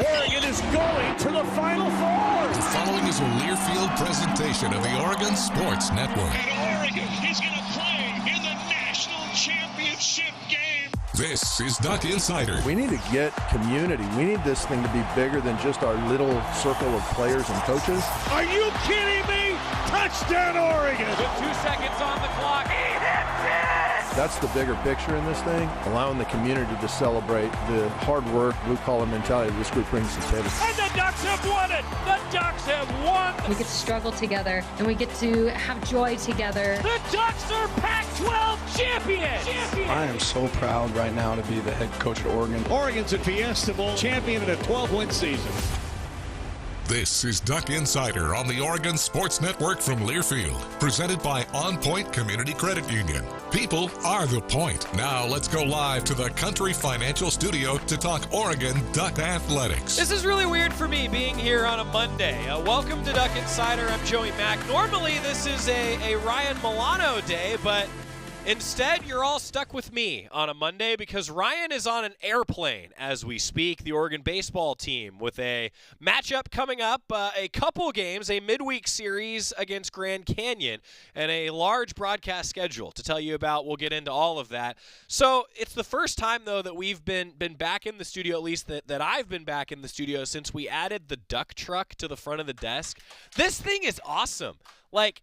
Oregon is going to the Final Four. The following is a Learfield presentation of the Oregon Sports Network. And Oregon is going to play in the national championship game. This is Duck Insider. We need to get community. We need this thing to be bigger than just our little circle of players and coaches. Are you kidding me? Touchdown, Oregon. With 2 seconds on the clock. He hits it! That's the bigger picture in this thing, allowing the community to celebrate the hard work, blue-collar mentality this group brings to the table. And the Ducks have won it. The Ducks have won. We get to struggle together, and we get to have joy together. The Ducks are Pac-12 champions. I am so proud right now to be the head coach at Oregon. Oregon's a Fiesta Bowl champion in a 12-win season. This is Duck Insider on the Oregon Sports Network from Learfield, presented by OnPoint Community Credit Union. People are the point. Now let's go live to the Country Financial Studio to talk Oregon Duck Athletics. This is really weird for me being here on a Monday. Welcome to Duck Insider. I'm Joey Mack. Normally this is a Ryan Milano day, but instead, you're all stuck with me on a Monday because Ryan is on an airplane as we speak. The Oregon baseball team with a matchup coming up, a couple games, a midweek series against Grand Canyon, and a large broadcast schedule to tell you about. We'll get into all of that. So it's the first time, though, that we've been back in the studio, at least that I've been back in the studio since we added the duck truck to the front of the desk. This thing is awesome. Like,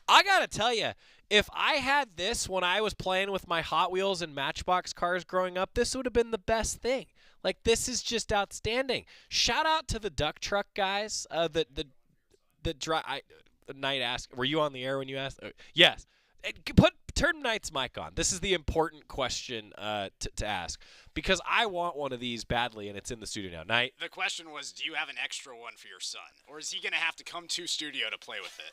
I got to tell you, if I had this when I was playing with my Hot Wheels and Matchbox cars growing up, this would have been the best thing. Like, this is just outstanding. Shout out to the duck truck guys. Knight asked, were you on the air when you asked? Yes. Turn Knight's mic on. This is the important question to ask because I want one of these badly, and it's in the studio now. Knight. The question was, do you have an extra one for your son, or is he going to have to come to studio to play with it?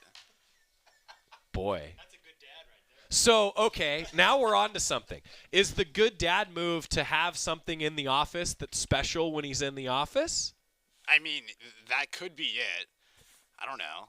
Boy. That's a good dad right there. So, okay, now we're on to something. Is the good dad move to have something in the office that's special when he's in the office? I mean, that could be it. I don't know.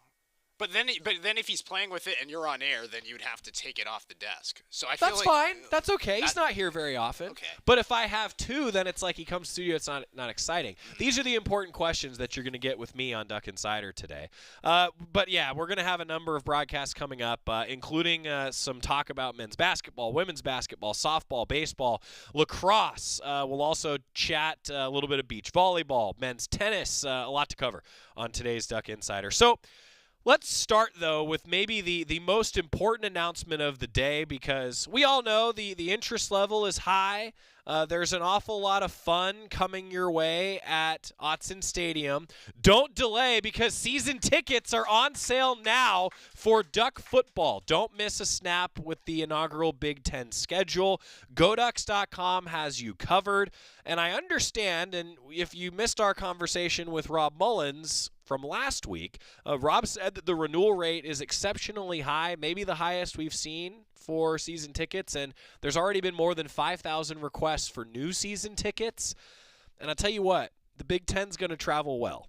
But then if he's playing with it and you're on air, then you'd have to take it off the desk. So I feel that's like fine. That's okay. He's not here very often. Okay. But if I have two, then it's like he comes to studio. It's not exciting. These are the important questions that you're going to get with me on Duck Insider today. But yeah, we're going to have a number of broadcasts coming up, including some talk about men's basketball, women's basketball, softball, baseball, lacrosse. We'll also chat a little bit of beach volleyball, men's tennis. A lot to cover on today's Duck Insider. So let's start, though, with maybe the most important announcement of the day because we all know the interest level is high. There's an awful lot of fun coming your way at Altman Stadium. Don't delay because season tickets are on sale now for Duck football. Don't miss a snap with the inaugural Big Ten schedule. GoDucks.com has you covered. And I understand, and if you missed our conversation with Rob Mullins from last week, Rob said that the renewal rate is exceptionally high, maybe the highest we've seen for season tickets, and there's already been more than 5,000 requests for new season tickets. And I'll tell you what, the Big Ten's going to travel well.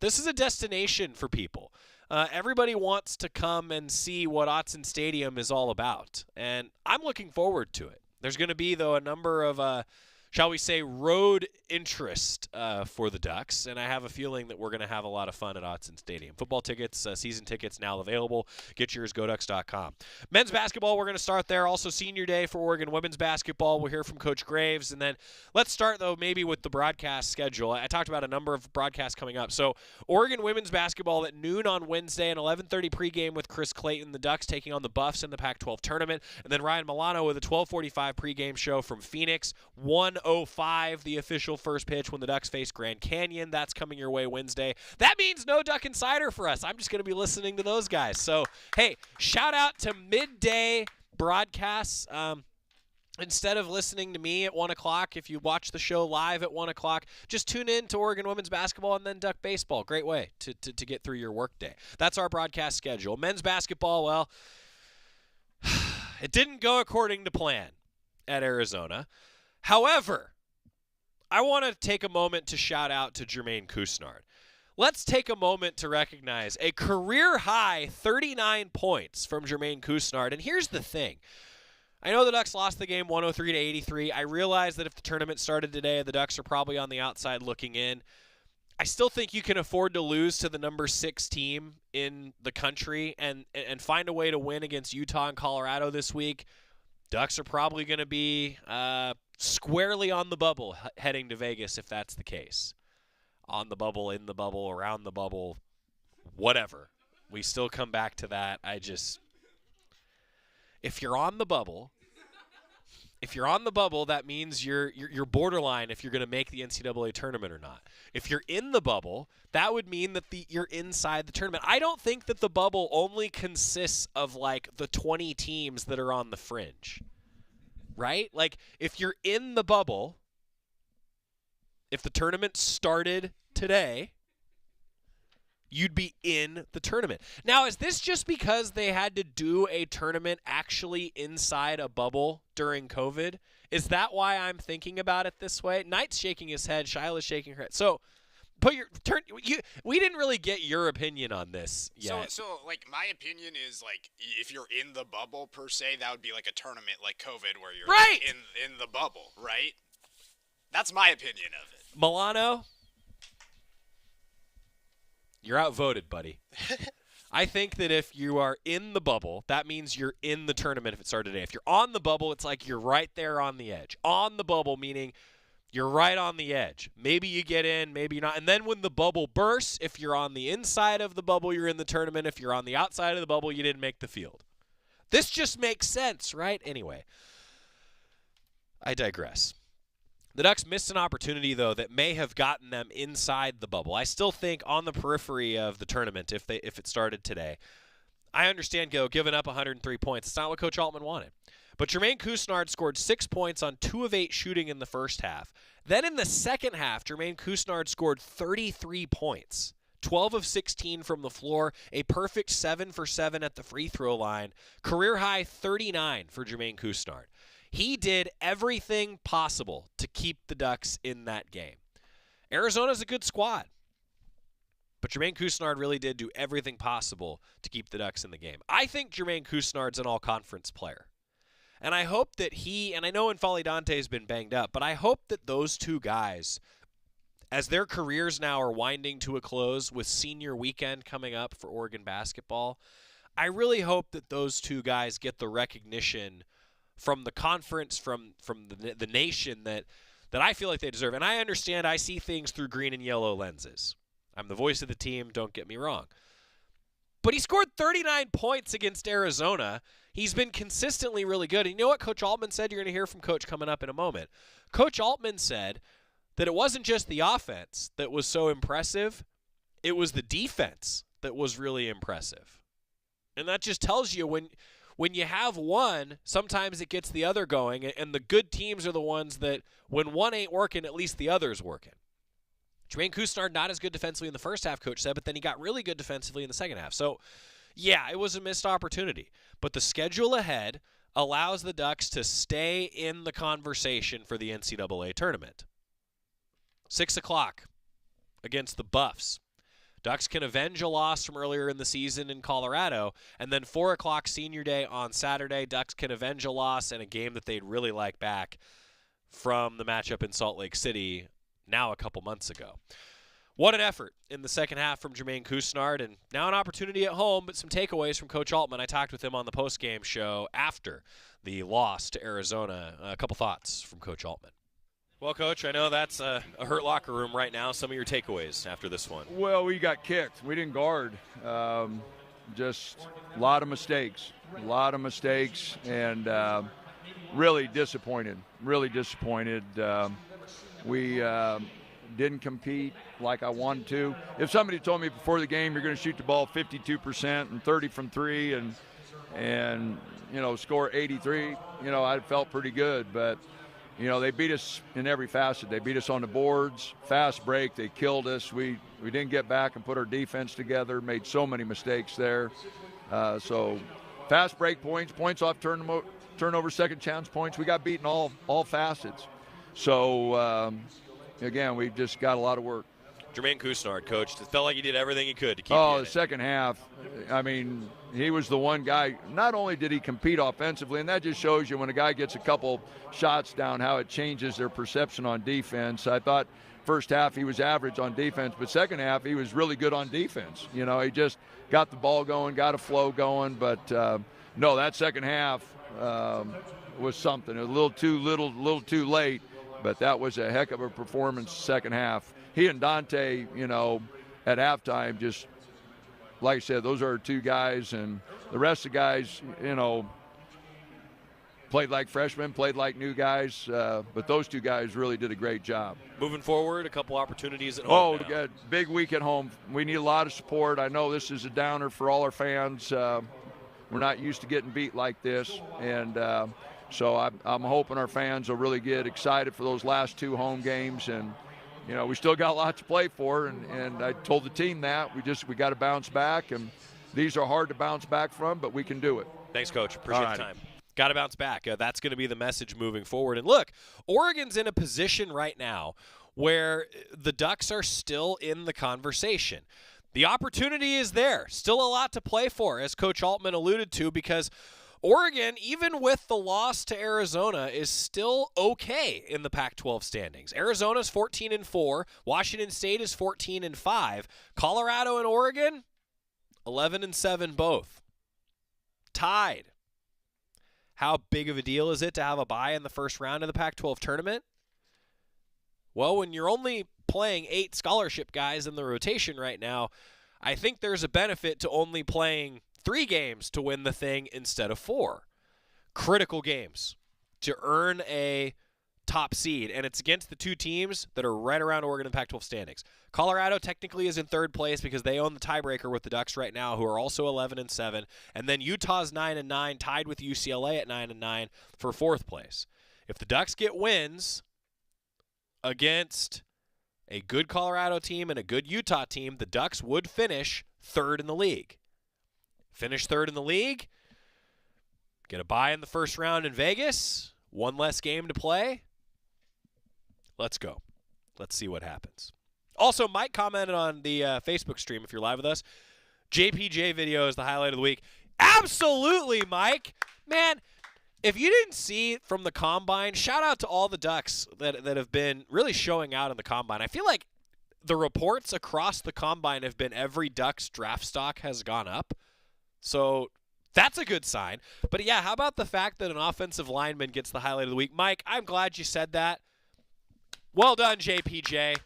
This is a destination for people. Everybody wants to come and see what Altman Stadium is all about, and I'm looking forward to it. There's going to be, though, a number of shall we say, road interest for the Ducks, and I have a feeling that we're going to have a lot of fun at Altman Stadium. Football tickets, season tickets now available. Get yours, GoDucks.com. Men's basketball, we're going to start there. Also, senior day for Oregon women's basketball. We'll hear from Coach Graves, and then let's start, though, maybe with the broadcast schedule. I talked about a number of broadcasts coming up. So, Oregon women's basketball at noon on Wednesday, an 11:30 pregame with Chris Clayton. The Ducks taking on the Buffs in the Pac-12 tournament, and then Ryan Milano with a 12:45 pregame show from Phoenix. 1:05, the official first pitch when the Ducks face Grand Canyon. That's coming your way Wednesday. That means no Duck Insider for us. I'm just going to be listening to those guys. So, hey, shout out to midday broadcasts. Instead of listening to me at 1 o'clock, if you watch the show live at 1 o'clock, just tune in to Oregon women's basketball and then Duck baseball. Great way to get through your workday. That's our broadcast schedule. Men's basketball, well, it didn't go according to plan at Arizona. However, I want to take a moment to shout out to Jermaine Couisnard. Let's take a moment to recognize a career-high 39 points from Jermaine Couisnard. And here's the thing. I know the Ducks lost the game 103-83. I realize that if the tournament started today, the Ducks are probably on the outside looking in. I still think you can afford to lose to the number 6 team in the country and find a way to win against Utah and Colorado this week. Ducks are probably going to be squarely on the bubble heading to Vegas if that's the case. On the bubble, in the bubble, around the bubble, whatever. We still come back to that. If you're on the bubble, that means you're borderline if you're going to make the NCAA tournament or not. If you're in the bubble, that would mean that you're inside the tournament. I don't think that the bubble only consists of like the 20 teams that are on the fringe, right? Like if you're in the bubble, if the tournament started today, you'd be in the tournament. Now, is this just because they had to do a tournament actually inside a bubble during COVID? Is that why I'm thinking about it this way? Knight's shaking his head. Shyla's shaking her head. So, we didn't really get your opinion on this yet. So, like, my opinion is, like, if you're in the bubble, per se, that would be like a tournament like COVID where you're right. Like, in the bubble, right? That's my opinion of it. Milano? You're outvoted, buddy. I think that if you are in the bubble, that means you're in the tournament if it started today. If you're on the bubble, it's like you're right there on the edge. On the bubble, meaning you're right on the edge. Maybe you get in, maybe you're not. And then when the bubble bursts, if you're on the inside of the bubble, you're in the tournament. If you're on the outside of the bubble, you didn't make the field. This just makes sense, right? Anyway, I digress. The Ducks missed an opportunity, though, that may have gotten them inside the bubble. I still think on the periphery of the tournament, if it started today. I understand giving up 103 points. It's not what Coach Altman wanted. But Jermaine Couisnard scored 6 points on 2 of 8 shooting in the first half. Then in the second half, Jermaine Couisnard scored 33 points. 12 of 16 from the floor, a perfect 7 for 7 at the free throw line. Career high 39 for Jermaine Couisnard. He did everything possible to keep the Ducks in that game. Arizona's a good squad, but Jermaine Couisnard really did do everything possible to keep the Ducks in the game. I think Jermaine Couisnard's an all-conference player, and I hope that and I know N'Faly Dante's been banged up, but I hope that those two guys, as their careers now are winding to a close with senior weekend coming up for Oregon basketball, I really hope that those two guys get the recognition from the conference, from the nation that I feel like they deserve. And I understand I see things through green and yellow lenses. I'm the voice of the team, don't get me wrong. But he scored 39 points against Arizona. He's been consistently really good. And you know what Coach Altman said? You're going to hear from Coach coming up in a moment. Coach Altman said that it wasn't just the offense that was so impressive. It was the defense that was really impressive. And that just tells you when you have one, sometimes it gets the other going, and the good teams are the ones that when one ain't working, at least the other's working. Jermaine Couisnard not as good defensively in the first half, Coach said, but then he got really good defensively in the second half. So, yeah, it was a missed opportunity. But the schedule ahead allows the Ducks to stay in the conversation for the NCAA tournament. 6 o'clock against the Buffs. Ducks can avenge a loss from earlier in the season in Colorado, and then 4 o'clock senior day on Saturday, Ducks can avenge a loss in a game that they'd really like back from the matchup in Salt Lake City now a couple months ago. What an effort in the second half from Jermaine Couisnard, and now an opportunity at home, but some takeaways from Coach Altman. I talked with him on the postgame show after the loss to Arizona. A couple thoughts from Coach Altman. Well, Coach, I know that's a hurt locker room right now. Some of your takeaways after this one. Well, we got kicked. We didn't guard. Just a lot of mistakes. And really disappointed. We didn't compete like I wanted to. If somebody told me before the game you're going to shoot the ball 52% and 30 from 3 and score 83, I felt pretty good. But they beat us in every facet. They beat us on the boards, fast break. They killed us. We didn't get back and put our defense together, made so many mistakes there. So fast break points off turnover, second chance points. We got beaten all facets. So, again, we've just got a lot of work. Jermaine Couisnard, coach, it felt like he did everything he could to keep Oh, you in the second half, I mean, he was the one guy. Not only did he compete offensively, and that just shows you when a guy gets a couple shots down how it changes their perception on defense. I thought first half he was average on defense, but second half he was really good on defense. You know, he just got the ball going, got a flow going. But, no, that second half was something. It was a little too late, but that was a heck of a performance second half. He and Dante, you know, at halftime, just like I said, those are our two guys, and the rest of the guys, you know, played like freshmen, played like new guys, but those two guys really did a great job. Moving forward, a couple opportunities at home. Oh, big week at home. We need a lot of support. I know this is a downer for all our fans. We're not used to getting beat like this, and so I'm hoping our fans will really get excited for those last two home games. And you know, we still got a lot to play for, and I told the team that we got to bounce back, and these are hard to bounce back from, but we can do it. Thanks, Coach. Appreciate the time. Got to bounce back. That's going to be the message moving forward. And look, Oregon's in a position right now where the Ducks are still in the conversation. The opportunity is there. Still a lot to play for, as Coach Altman alluded to, because Oregon, even with the loss to Arizona, is still okay in the Pac-12 standings. Arizona's 14-4. Washington State is 14-5. Colorado and Oregon, 11-7 both. Tied. How big of a deal is it to have a bye in the first round of the Pac-12 tournament? Well, when you're only playing 8 scholarship guys in the rotation right now, I think there's a benefit to only playing 3 games to win the thing instead of 4. Critical games to earn a top seed, and it's against the 2 teams that are right around Oregon in Pac-12 standings. Colorado technically is in 3rd place because they own the tiebreaker with the Ducks right now, who are also 11-7, and then Utah's 9-9, tied with UCLA at 9-9 for 4th place. If the Ducks get wins against a good Colorado team and a good Utah team, the Ducks would finish 3rd in the league. Finish 3rd in the league, get a bye in the first round in Vegas, 1 less game to play. Let's go. Let's see what happens. Also, Mike commented on the Facebook stream, if you're live with us. JPJ video is the highlight of the week. Absolutely, Mike. Man, if you didn't see from the Combine, shout out to all the Ducks that have been really showing out in the Combine. I feel like the reports across the Combine have been every Ducks draft stock has gone up. So that's a good sign. But, yeah, how about the fact that an offensive lineman gets the highlight of the week? Mike, I'm glad you said that. Well done, JPJ.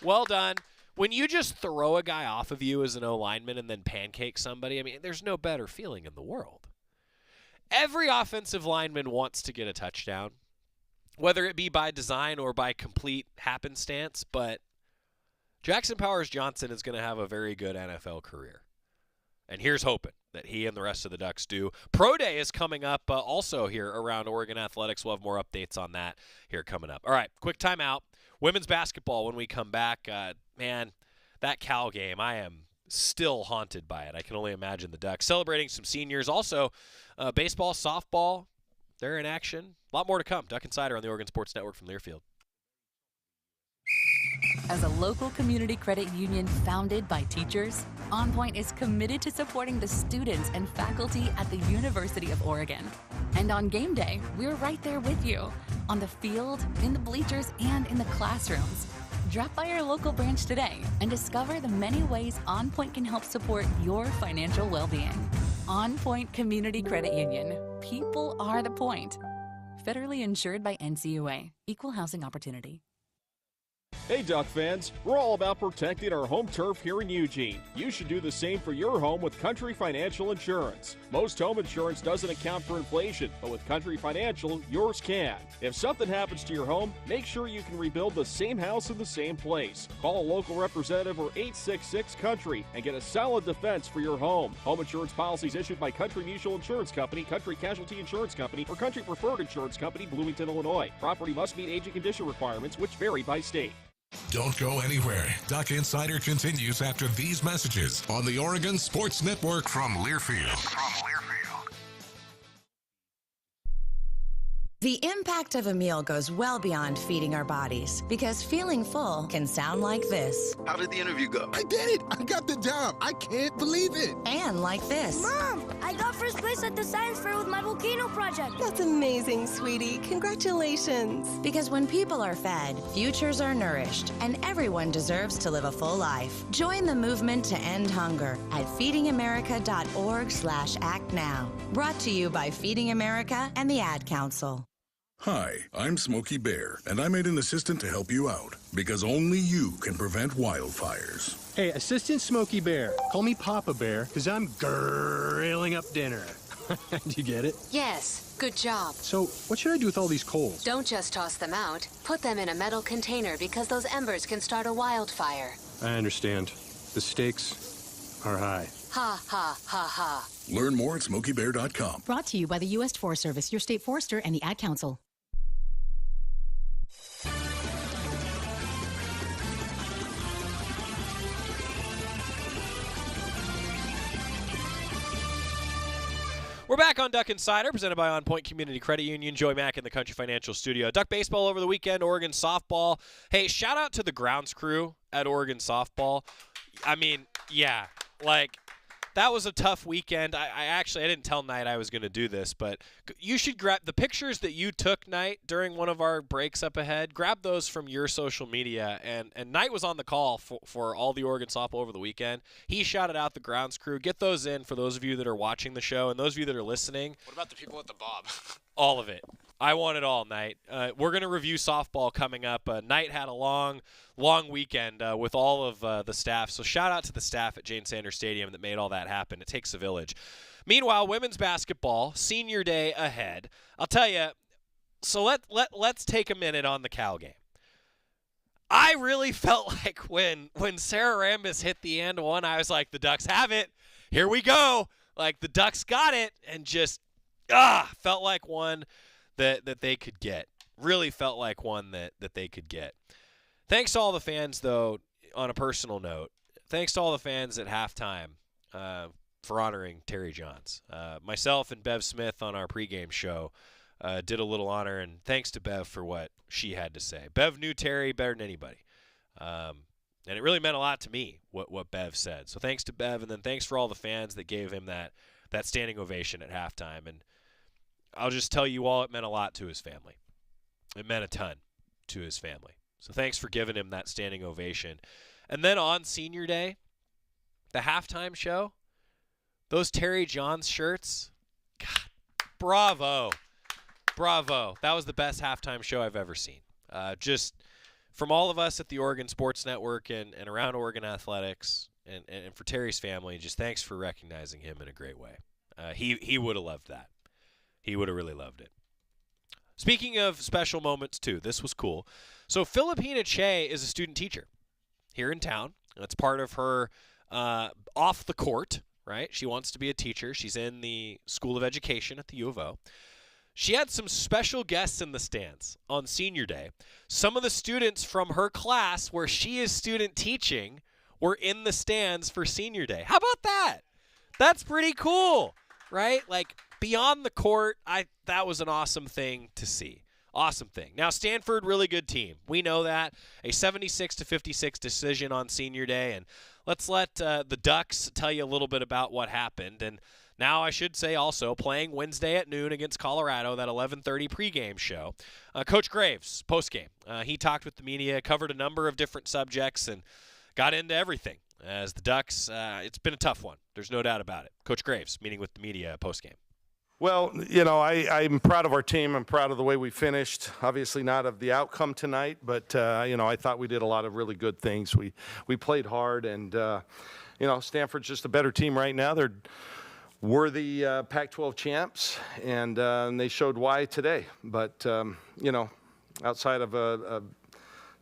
Well done. When you just throw a guy off of you as an O-lineman and then pancake somebody, I mean, there's no better feeling in the world. Every offensive lineman wants to get a touchdown, whether it be by design or by complete happenstance, but Jackson Powers Johnson is going to have a very good NFL career. And here's hoping that he and the rest of the Ducks do. Pro Day is coming up also here around Oregon Athletics. We'll have more updates on that here coming up. All right, quick timeout. Women's basketball when we come back. Man, that Cal game, I am still haunted by it. I can only imagine the Ducks celebrating some seniors. Also, baseball, softball, they're in action. A lot more to come. Duck Insider on the Oregon Sports Network from Learfield. As a local community credit union founded by teachers, OnPoint is committed to supporting the students and faculty at the University of Oregon. And on game day, we're right there with you, on the field, in the bleachers, and in the classrooms. Drop by our local branch today and discover the many ways OnPoint can help support your financial well-being. OnPoint Community Credit Union. People are the point. Federally insured by NCUA. Equal housing opportunity. Hey Duck fans, we're all about protecting our home turf here in Eugene. You should do the same for your home with Country Financial Insurance. Most home insurance doesn't account for inflation, but with Country Financial, yours can. If something happens to your home, make sure you can rebuild the same house in the same place. Call a local representative or 866-COUNTRY and get a solid defense for your home. Home insurance policies issued by Country Mutual Insurance Company, Country Casualty Insurance Company, or Country Preferred Insurance Company, Bloomington, Illinois. Property must meet age and condition requirements, which vary by state. Don't go anywhere. Duck Insider continues after these messages on the Oregon Sports Network from Learfield. The impact of a meal goes well beyond feeding our bodies, because feeling full can sound like this. How did the interview go? I did it! I got the job! I can't believe it! And like this. Mom, I got first place at the science fair with my volcano project. That's amazing, sweetie. Congratulations. Because when people are fed, futures are nourished, and everyone deserves to live a full life. Join the movement to end hunger at feedingamerica.org/act now. Brought to you by Feeding America and the Ad Council. Hi, I'm Smokey Bear, and I made an assistant to help you out, because only you can prevent wildfires. Hey, Assistant Smokey Bear. Call me Papa Bear, because I'm grilling up dinner. Do you get it? Yes, good job. So, what should I do with all these coals? Don't just toss them out. Put them in a metal container, because those embers can start a wildfire. I understand. The stakes are high. Ha, ha, ha, ha. Learn more at SmokeyBear.com. Brought to you by the U.S. Forest Service, your state forester, and the Ad Council. We're back on Duck Insider, presented by OnPoint Community Credit Union. Joey Mack in the Country Financial Studio. Duck baseball over the weekend, Oregon softball. Hey, shout out to the grounds crew at Oregon softball. I mean, yeah, like, that was a tough weekend. I didn't tell Knight I was going to do this, but you should grab the pictures that you took, Knight, during one of our breaks up ahead. Grab those from your social media. And Knight was on the call for all the Oregon softball over the weekend. He shouted out the grounds crew. Get those in for those of you that are watching the show and those of you that are listening. What about the people at the Bob? All of it. I want it all, Knight. We're going to review softball coming up. Knight had a long weekend with all of the staff. So shout out to the staff at Jane Sanders Stadium that made all that happen. It takes a village. Meanwhile, women's basketball, senior day ahead. I'll tell you, so let's take a minute on the Cal game. I really felt like when Sarah Rambis hit the and one, I was like, the Ducks have it. Here we go. Like, the Ducks got it, and just felt like one that they could get. Really felt like one that they could get. Thanks to all the fans, though, on a personal note. Thanks to all the fans at halftime for honoring Terry Johns. Myself and Bev Smith on our pregame show did a little honor, and thanks to Bev for what she had to say. Bev knew Terry better than anybody. And it really meant a lot to me what Bev said. So thanks to Bev, and then thanks for all the fans that gave him that standing ovation at halftime. And I'll just tell you all, it meant a lot to his family. It meant a ton to his family. So thanks for giving him that standing ovation. And then on senior day, the halftime show, those Terry Johns shirts, God, bravo. Bravo. That was the best halftime show I've ever seen. Just from all of us at the Oregon Sports Network and around Oregon Athletics and for Terry's family, just thanks for recognizing him in a great way. He would have loved that. He would have really loved it. Speaking of special moments, too, this was cool. So Filipina Che is a student teacher here in town. That's part of her off the court, right? She wants to be a teacher. She's in the School of Education at the U of O. She had some special guests in the stands on senior day. Some of the students from her class where she is student teaching were in the stands for senior day. How about that? That's pretty cool, right? Like, beyond the court, that was an awesome thing to see. Awesome thing. Now, Stanford, really good team. We know that. A 76-56 decision on senior day. And let's let the Ducks tell you a little bit about what happened. And now I should say also playing Wednesday at noon against Colorado, that 11:30 pregame show. Coach Graves, postgame. He talked with the media, covered a number of different subjects, and got into everything. As the Ducks, it's been a tough one. There's no doubt about it. Coach Graves meeting with the media postgame. Well, you know, I'm proud of our team. I'm proud of the way we finished. Obviously not of the outcome tonight, but, you know, I thought we did a lot of really good things. We played hard, and, you know, Stanford's just a better team right now. They're worthy Pac-12 champs, and they showed why today. But, you know, outside of a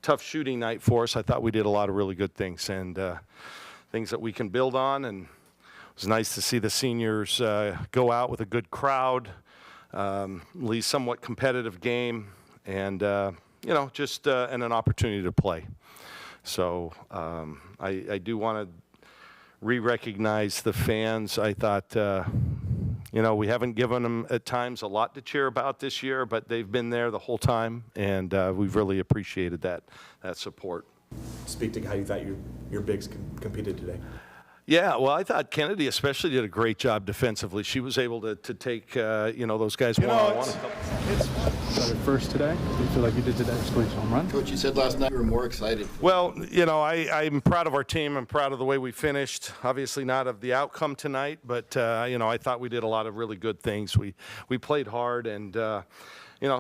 tough shooting night for us, I thought we did a lot of really good things and things that we can build on. And it was nice to see the seniors go out with a good crowd, lead somewhat competitive game, and, you know, just and an opportunity to play. So I do want to re-recognize the fans. I thought, we haven't given them at times a lot to cheer about this year, but they've been there the whole time, and we've really appreciated that support. Speak to how you thought your bigs competed today. Yeah, well, I thought Kennedy especially did a great job defensively. She was able to take, those guys one-on-one. So your first today? Do you feel like you did today? Squeeze home run? Coach, you said last night you were more excited. Well, I'm proud of our team. I'm proud of the way we finished. Obviously not of the outcome tonight, but, I thought we did a lot of really good things. We played hard, and,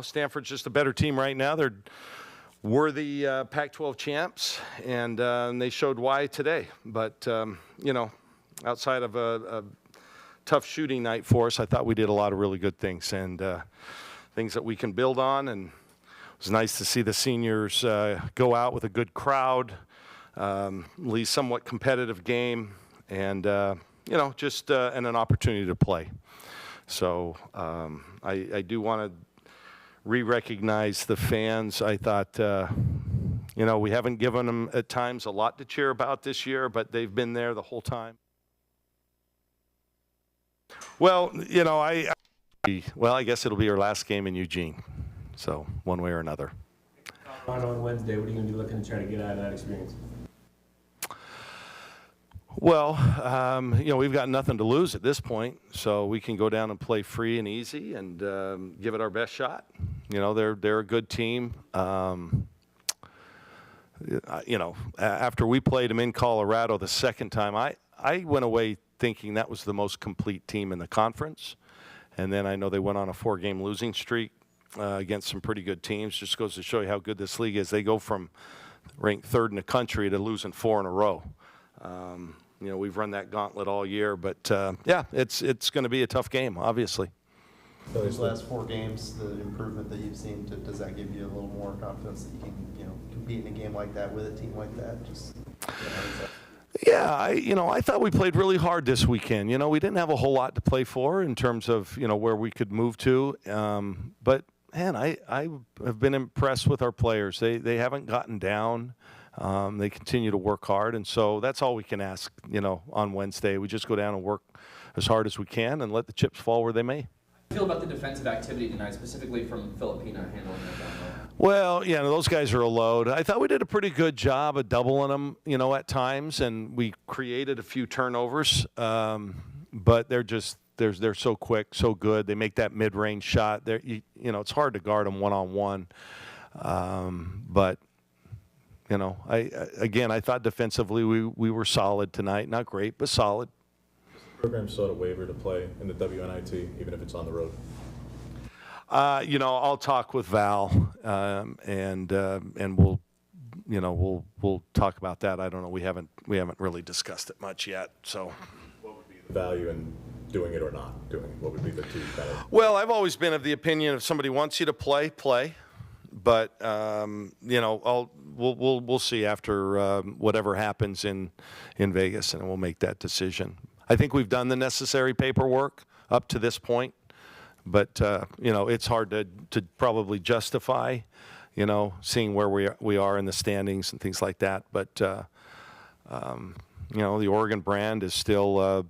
Stanford's just a better team right now. They're worthy Pac-12 champs, and they showed why today. But, outside of a tough shooting night for us, I thought we did a lot of really good things and things that we can build on. And it was nice to see the seniors go out with a good crowd, at least somewhat competitive game, and, just and an opportunity to play. So I do want to re-recognize the fans. I thought, we haven't given them at times a lot to cheer about this year, but they've been there the whole time. Well, I guess it'll be our last game in Eugene, so one way or another. On Wednesday, what are you going to be looking to try to get out of that experience? Well, we've got nothing to lose at this point, so we can go down and play free and easy and give it our best shot. They're a good team. After we played them in Colorado the second time, I went away thinking that was the most complete team in the conference. And then I know they went on a 4-game losing streak against some pretty good teams. Just goes to show you how good this league is. They go from ranked 3rd in the country to losing 4 in a row. We've run that gauntlet all year, but it's going to be a tough game, obviously. So these last 4 games, the improvement that you've seen, does that give you a little more confidence that you can, compete in a game like that with a team like that? Yeah, I thought we played really hard this weekend. We didn't have a whole lot to play for in terms of, where we could move to. But, man, I have been impressed with our players. They haven't gotten down. They continue to work hard. And so that's all we can ask, on Wednesday. We just go down and work as hard as we can and let the chips fall where they may. How do you feel about the defensive activity tonight, specifically from Filipina handling that down low? Well, those guys are a load. I thought we did a pretty good job of doubling them, at times, and we created a few turnovers. But they're so quick, so good. They make that mid-range shot. It's hard to guard them one-on-one. But I thought defensively we were solid tonight. Not great, but solid. The program still had a waiver to play in the WNIT, even if it's on the road. I'll talk with Val, and we'll talk about that. I don't know. We haven't really discussed it much yet. So, what would be the value in doing it or not doing it? What would be the two kind of? Well, I've always been of the opinion if somebody wants you to play. But we'll see after whatever happens in Vegas, and we'll make that decision. I think we've done the necessary paperwork up to this point. But, it's hard to probably justify, seeing where we are in the standings and things like that. But, the Oregon brand is still,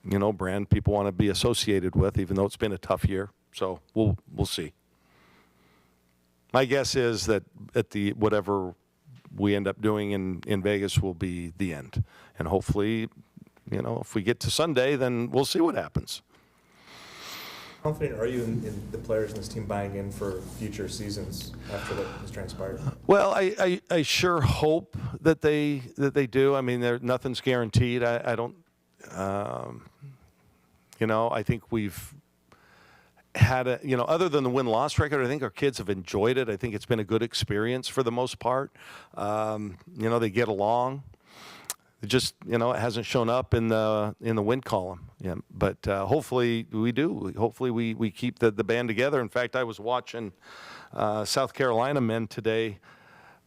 brand people want to be associated with, even though it's been a tough year. So we'll see. My guess is that whatever we end up doing in Vegas will be the end. And hopefully, if we get to Sunday, then we'll see what happens. How confident are you in the players in this team buying in for future seasons after what has transpired? Well, I sure hope that they do. I mean, nothing's guaranteed. I don't. I think we've had other than the win-loss record, I think our kids have enjoyed it. I think it's been a good experience for the most part. They get along. It just, it hasn't shown up in the win column. Yeah, but hopefully we do. Hopefully we keep the band together. In fact, I was watching South Carolina men today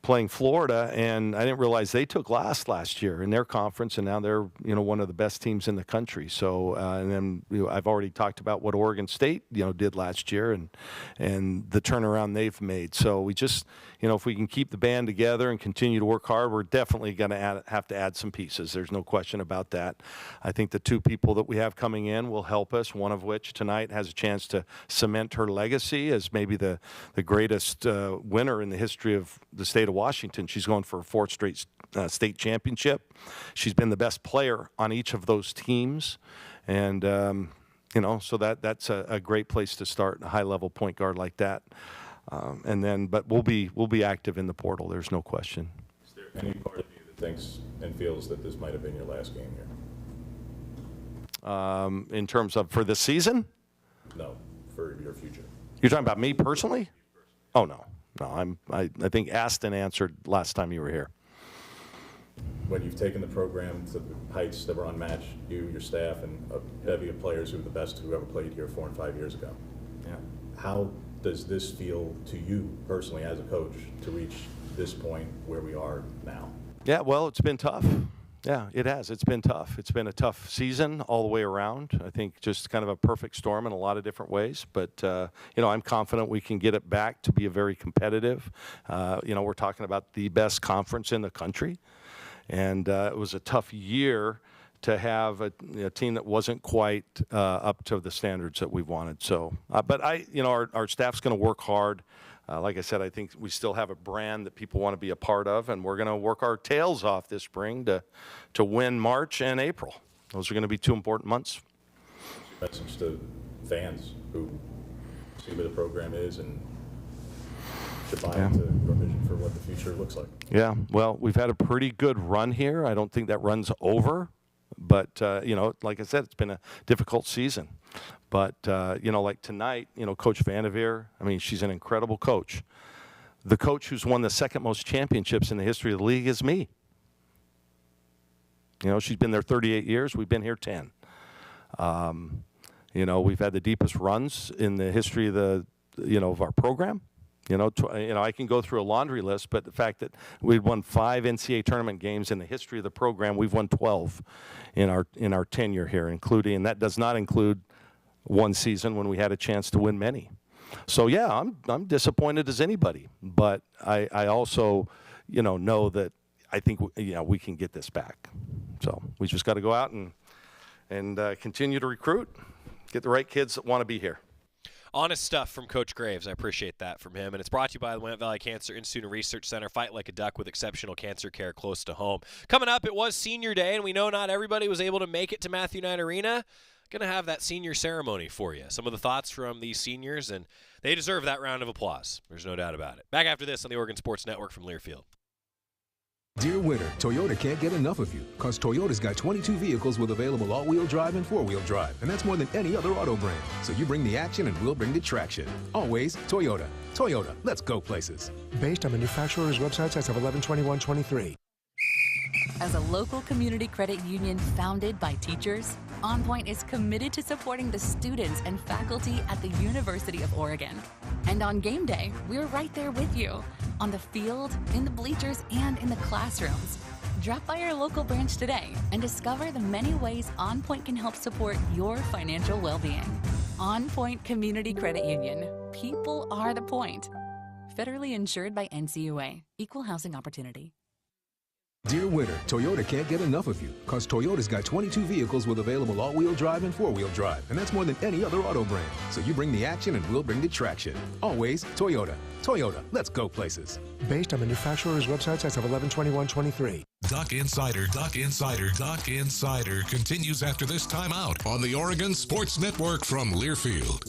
playing Florida, and I didn't realize they took last year in their conference, and now they're one of the best teams in the country. So and then I've already talked about what Oregon State did last year, and the turnaround they've made. So we just if we can keep the band together and continue to work hard, we're definitely going to have to add some pieces. There's no question about that. I think the two people that we have coming in will help us. One of which tonight has a chance to cement her legacy as maybe the greatest winner in the history of the state of Washington. She's going for a fourth straight state championship. She's been the best player on each of those teams, and so that's a great place to start, a high-level point guard like that. But we'll be active in the portal. There's no question. Is there any part of you that thinks and feels that this might have been your last game here? In terms of for this season? No, for your future. You're talking about me personally? Oh no. I think Aston answered last time you were here. When you've taken the program to the heights that were unmatched, you, your staff, and a bevy of players who were the best who ever played here 4 and 5 years ago. Yeah. How does this feel to you personally as a coach to reach this point where we are now? Yeah, well, it's been tough. Yeah, it has. It's been tough. It's been a tough season all the way around. I think just kind of a perfect storm in a lot of different ways. But, I'm confident we can get it back to be a very competitive. We're talking about the best conference in the country. And it was a tough year to have a team that wasn't quite up to the standards that we wanted. So, but our staff's going to work hard. Like I said, I think we still have a brand that people want to be a part of, and we're going to work our tails off this spring to win March and April. Those are going to be 2 important months. Message to fans who see what the program is and to buy into your vision for what the future looks like. Yeah, well, we've had a pretty good run here. I don't think that run's over. But, like I said, it's been a difficult season. But, like tonight, Coach Vanderveer, she's an incredible coach. The coach who's won the second most championships in the history of the league is me. She's been there 38 years. We've been here 10. We've had the deepest runs in the history of of our program. I can go through a laundry list, but the fact that we've won 5 NCAA tournament games in the history of the program, we've won 12 in our tenure here, and that does not include one season when we had a chance to win many. So yeah, I'm disappointed as anybody, but I also know that I think we can get this back. So we just got to go out and continue to recruit, get the right kids that want to be here. Honest stuff from Coach Graves. I appreciate that from him. And it's brought to you by the Willamette Valley Cancer Institute and Research Center. Fight like a duck with exceptional cancer care close to home. Coming up, it was senior day, and we know not everybody was able to make it to Matthew Knight Arena. Going to have that senior ceremony for you. Some of the thoughts from these seniors, and they deserve that round of applause. There's no doubt about it. Back after this on the Oregon Sports Network from Learfield. Dear winter, Toyota can't get enough of you, because Toyota's got 22 vehicles with available all-wheel drive and four-wheel drive, and that's more than any other auto brand. So you bring the action and we'll bring the traction. Always Toyota. Toyota, let's go places. Based on manufacturer's websites as of 11/21/23. As a local community credit union founded by teachers, OnPoint is committed to supporting the students and faculty at the University of Oregon. And on game day, we're right there with you, on the field, in the bleachers, and in the classrooms. Drop by our local branch today and discover the many ways OnPoint can help support your financial well-being. OnPoint Community Credit Union. People are the point. Federally insured by NCUA. Equal housing opportunity. Dear winter, Toyota can't get enough of you, because Toyota's got 22 vehicles with available all-wheel drive and four-wheel drive, and that's more than any other auto brand. So you bring the action and we'll bring the traction. Always Toyota. Toyota, let's go places. Based on manufacturer's websites as of 11/21/23. Duck Insider continues after this timeout on the Oregon Sports Network from Learfield.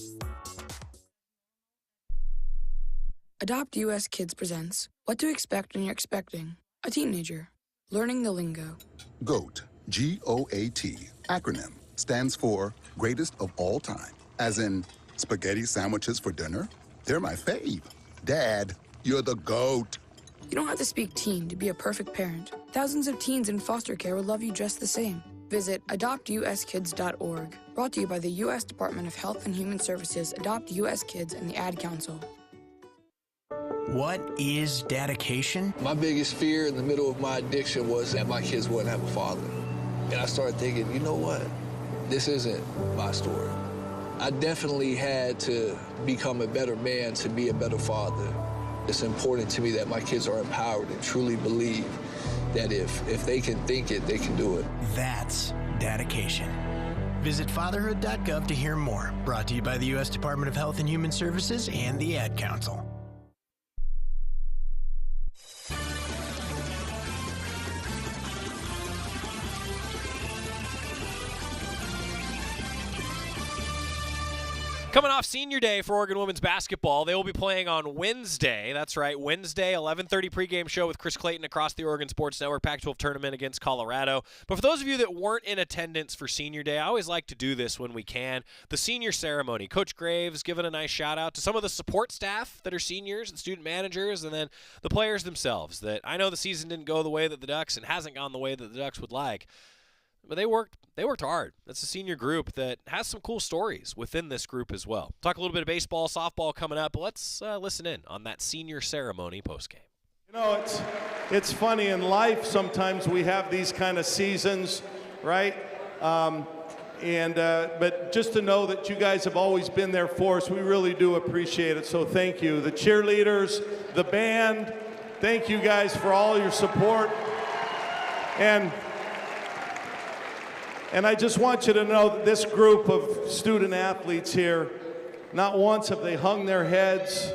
Adopt US Kids presents What to Expect When You're Expecting a Teenager. Learning the lingo. GOAT, G-O-A-T, acronym, stands for Greatest of All Time. As in, spaghetti sandwiches for dinner? They're my fave. Dad, you're the GOAT. You don't have to speak teen to be a perfect parent. Thousands of teens in foster care will love you just the same. Visit adoptuskids.org. Brought to you by the U.S. Department of Health and Human Services, Adopt U.S. Kids, and the Ad Council. What is dedication? My biggest fear in the middle of my addiction was that my kids wouldn't have a father. And I started thinking, you know what? This isn't my story. I definitely had to become a better man to be a better father. It's important to me that my kids are empowered and truly believe that if they can think it, they can do it. That's dedication. Visit fatherhood.gov to hear more. Brought to you by the U.S. Department of Health and Human Services and the Ad Council. Coming off senior day for Oregon women's basketball, they will be playing on Wednesday. That's right, Wednesday, 11:30 pregame show with Chris Clayton across the Oregon Sports Network, Pac-12 tournament against Colorado. But for those of you that weren't in attendance for senior day, I always like to do this when we can. The senior ceremony. Coach Graves giving a nice shout out to some of the support staff that are seniors and student managers, and then the players themselves. That I know the season didn't go the way that the Ducks and hasn't gone the way that the Ducks would like. But they worked hard. That's a senior group that has some cool stories within this group as well. Talk a little bit of baseball, softball coming up. But let's listen in on that senior ceremony postgame. You know, it's funny in life. Sometimes we have these kind of seasons, right? But just to know that you guys have always been there for us, we really do appreciate it. So thank you. The cheerleaders, the band, thank you guys for all your support. And I just want you to know that this group of student athletes here, not once have they hung their heads,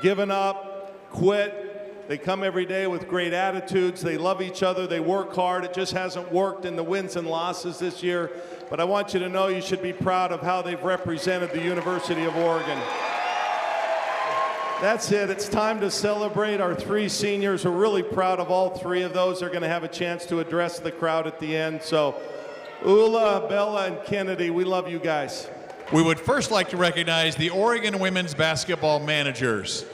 given up, quit. They come every day with great attitudes. They love each other. They work hard. It just hasn't worked in the wins and losses this year. But I want you to know you should be proud of how they've represented the University of Oregon. That's it. It's time to celebrate our three seniors. We're really proud of all three of those. They're going to have a chance to address the crowd at the end. So Ula, Bella, and Kennedy, we love you guys. We would first like to recognize the Oregon women's basketball managers.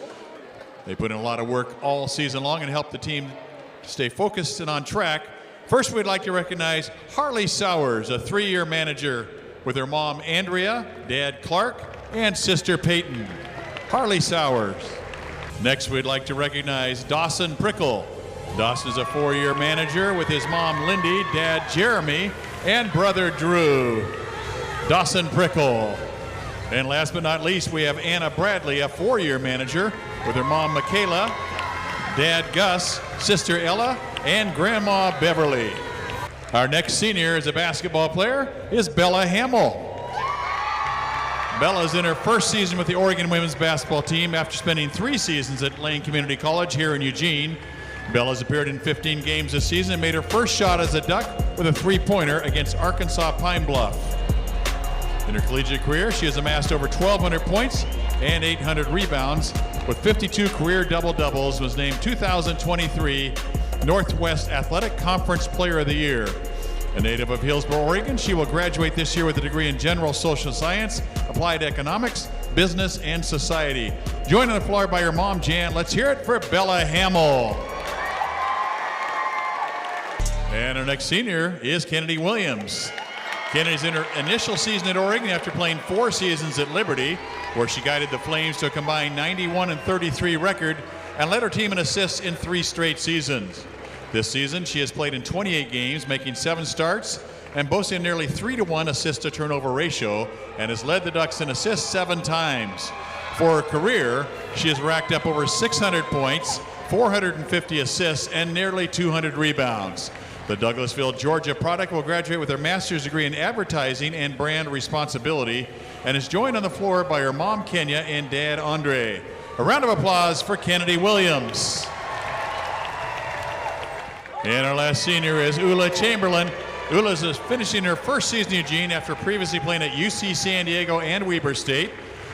They put in a lot of work all season long and helped the team stay focused and on track. First, we'd like to recognize Harley Sowers, a 3-year manager with her mom, Andrea, dad, Clark, and sister, Peyton. Harley Sowers. Next, we'd like to recognize Dawson Prickle. Dawson is a 4-year manager with his mom, Lindy, dad, Jeremy, and brother, Drew. Dawson Prickle. And last but not least, we have Anna Bradley, a 4-year manager with her mom, Michaela, dad, Gus, sister, Ella, and grandma, Beverly. Our next senior as a basketball player is Bella Hamill. Bella's in her first season with the Oregon women's basketball team after spending 3 seasons at Lane Community College here in Eugene. Bella's appeared in 15 games this season and made her first shot as a Duck with a 3-pointer against Arkansas Pine Bluff. In her collegiate career, she has amassed over 1,200 points and 800 rebounds with 52 career double-doubles, was named 2023 Northwest Athletic Conference Player of the Year. A native of Hillsboro, Oregon, she will graduate this year with a degree in General Social Science, Applied Economics, Business, and Society. Joined on the floor by her mom, Jan, let's hear it for Bella Hamill. And our next senior is Kennedy Williams. Kennedy's in her initial season at Oregon after playing 4 seasons at Liberty, where she guided the Flames to a combined 91-33 record and led her team in assists in 3 straight seasons. This season, she has played in 28 games, making 7 starts and boasting a nearly 3-to-1 assist-to-turnover ratio, and has led the Ducks in assists 7 times. For her career, she has racked up over 600 points, 450 assists, and nearly 200 rebounds. The Douglasville, Georgia product will graduate with her master's degree in advertising and brand responsibility and is joined on the floor by her mom, Kenya, and dad, Andre. A round of applause for Kennedy Williams. And our last senior is Ula Chamberlain. Ula is finishing her first season in Eugene after previously playing at UC San Diego and Weber State.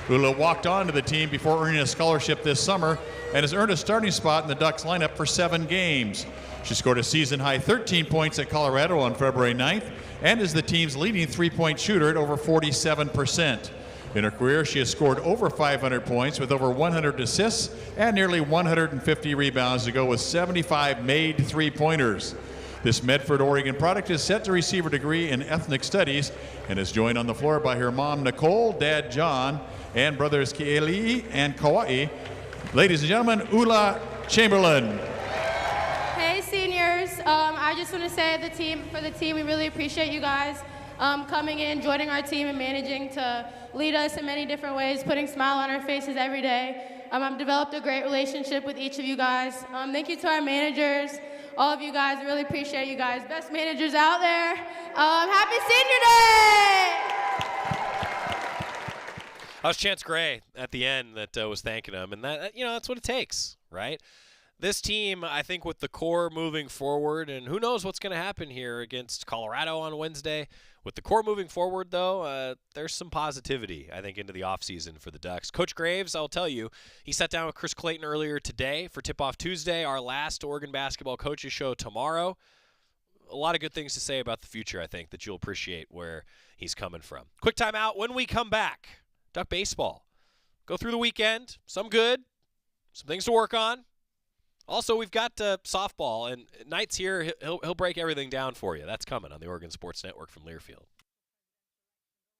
Ula walked on to the team before earning a scholarship this summer and has earned a starting spot in the Ducks lineup for 7 games. She scored a season-high 13 points at Colorado on February 9th and is the team's leading 3-point shooter at over 47%. In her career, she has scored over 500 points with over 100 assists and nearly 150 rebounds to go with 75 made 3-pointers. This Medford, Oregon product is set to receive a degree in ethnic studies and is joined on the floor by her mom, Nicole, dad, John, and brothers Ke'eli and Kauai. Ladies and gentlemen, Ula Chamberlain. Hey, seniors. I just want to say for the team, we really appreciate you guys coming in, joining our team, and managing to lead us in many different ways, putting a smile on our faces every day. I've developed a great relationship with each of you guys. Thank you to our managers, all of you guys. I really appreciate you guys. Best managers out there. Happy Senior Day! That was Chance Gray at the end that was thanking him, and that's what it takes, right? This team, I think, with the core moving forward, and who knows what's going to happen here against Colorado on Wednesday. With the core moving forward, though, there's some positivity, I think, into the offseason for the Ducks. Coach Graves, I'll tell you, he sat down with Chris Clayton earlier today for Tip-Off Tuesday, our last Oregon basketball coaches show tomorrow. A lot of good things to say about the future, I think, that you'll appreciate where he's coming from. Quick timeout. When we come back, Duck baseball. Go through the weekend. Some good, some things to work on. Also, we've got softball, and Knight's here. He'll break everything down for you. That's coming on the Oregon Sports Network from Learfield.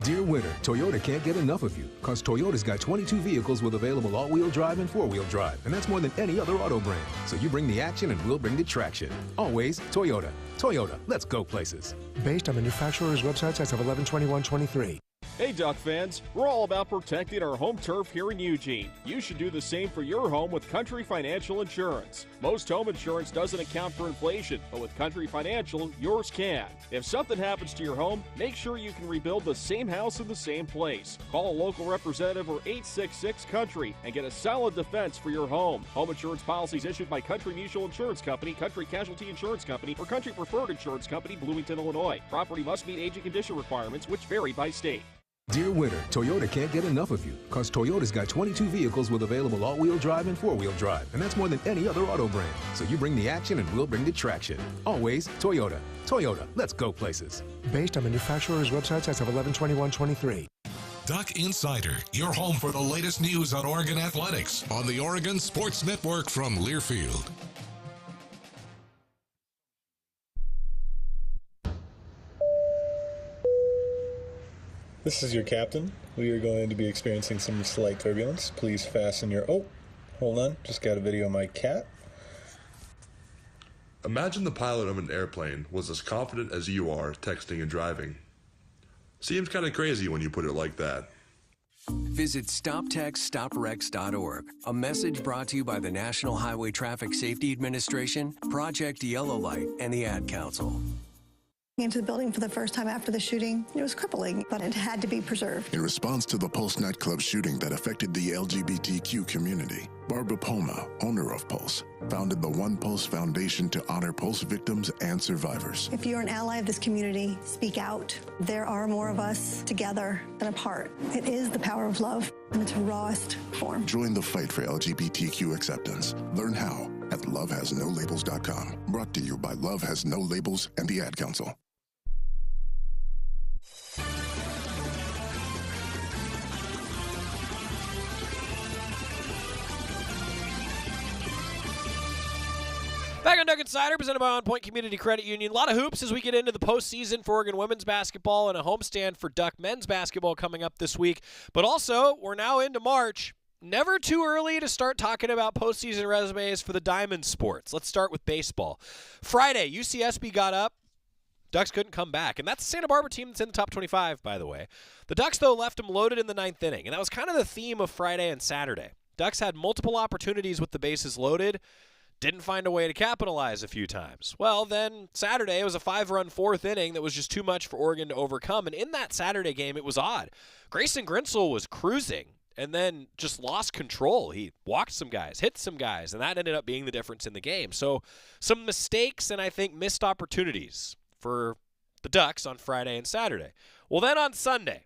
Dear winter, Toyota can't get enough of you because Toyota's got 22 vehicles with available all-wheel drive and four-wheel drive, and that's more than any other auto brand. So you bring the action and we'll bring the traction. Always Toyota. Toyota, let's go places. Based on manufacturer's websites as of 11/21/23. Hey Duck fans, we're all about protecting our home turf here in Eugene. You should do the same for your home with Country Financial Insurance. Most home insurance doesn't account for inflation, but with Country Financial, yours can. If something happens to your home, make sure you can rebuild the same house in the same place. Call a local representative or 866-COUNTRY and get a solid defense for your home. Home insurance policies issued by Country Mutual Insurance Company, Country Casualty Insurance Company, or Country Preferred Insurance Company, Bloomington, Illinois. Property must meet age and condition requirements, which vary by state. Dear winter, Toyota can't get enough of you because Toyota's got 22 vehicles with available all-wheel drive and four-wheel drive, and that's more than any other auto brand. So you bring the action and we'll bring the traction. Always Toyota. Toyota, let's go places. Based on manufacturer's websites as of 11/21/23. Duck Insider, your home for the latest news on Oregon athletics on the Oregon Sports Network from Learfield. This is your captain. We are going to be experiencing some slight turbulence. Please fasten your... Oh, hold on. Just got a video of my cat. Imagine the pilot of an airplane was as confident as you are texting and driving. Seems kind of crazy when you put it like that. Visit StopTextStopWrecks.org. A message brought to you by the National Highway Traffic Safety Administration, Project Yellow Light, and the Ad Council. Into the building for the first time after the shooting. It was crippling, but it had to be preserved. In response to the Pulse nightclub shooting that affected the LGBTQ community, Barbara Poma, owner of Pulse, founded the One Pulse Foundation to honor Pulse victims and survivors. If you're an ally of this community, speak out. There are more of us together than apart. It is the power of love in its rawest form. Join the fight for LGBTQ acceptance. Learn how at lovehasnolabels.com. Brought to you by Love Has No Labels and the Ad Council. Back on Duck Insider, presented by OnPoint Community Credit Union. A lot of hoops as we get into the postseason for Oregon women's basketball and a homestand for Duck men's basketball coming up this week. But also, we're now into March. Never too early to start talking about postseason resumes for the Diamond sports. Let's start with baseball. Friday, UCSB got up. Ducks couldn't come back. And that's the Santa Barbara team that's in the top 25, by the way. The Ducks, though, left them loaded in the ninth inning. And that was kind of the theme of Friday and Saturday. Ducks had multiple opportunities with the bases loaded. Didn't find a way to capitalize a few times. Well, then Saturday, it was a 5-run fourth inning that was just too much for Oregon to overcome. And in that Saturday game, it was odd. Grayson Grinsell was cruising and then just lost control. He walked some guys, hit some guys, and that ended up being the difference in the game. So some mistakes and I think missed opportunities for the Ducks on Friday and Saturday. Well, then on Sunday,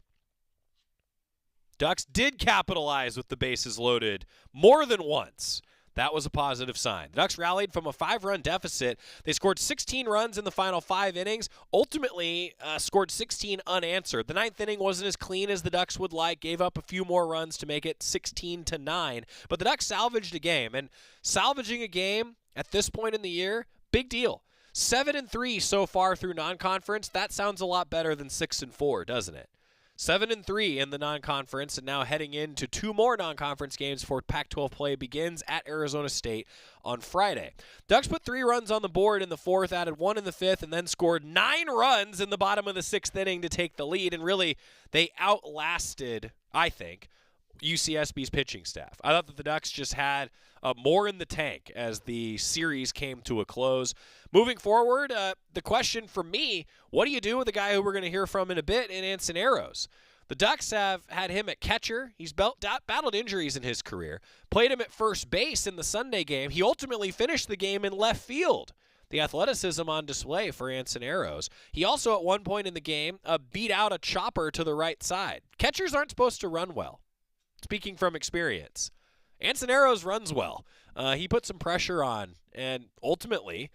Ducks did capitalize with the bases loaded more than once. That was a positive sign. The Ducks rallied from a 5-run deficit. They scored 16 runs in the final 5 innings, ultimately scored 16 unanswered. The ninth inning wasn't as clean as the Ducks would like, gave up a few more runs to make it 16-9. But the Ducks salvaged a game, and salvaging a game at this point in the year, big deal. 7-3 so far through non-conference. That sounds a lot better than 6-4, doesn't it? 7-3 in the non-conference, and now heading into 2 more non-conference games before Pac-12 play begins at Arizona State on Friday. Ducks put 3 runs on the board in the 4th, added 1 in the 5th, and then scored 9 runs in the bottom of the 6th inning to take the lead, and really they outlasted, I think, UCSB's pitching staff. I thought that the Ducks just had more in the tank as the series came to a close. Moving forward, the question for me, what do you do with a guy who we're going to hear from in a bit in Ansoneros? The Ducks have had him at catcher. He's battled injuries in his career. Played him at first base in the Sunday game. He ultimately finished the game in left field. The athleticism on display for Ansoneros. He also at one point in the game beat out a chopper to the right side. Catchers aren't supposed to run well. Speaking from experience, Ansoneros runs well. He put some pressure on and ultimately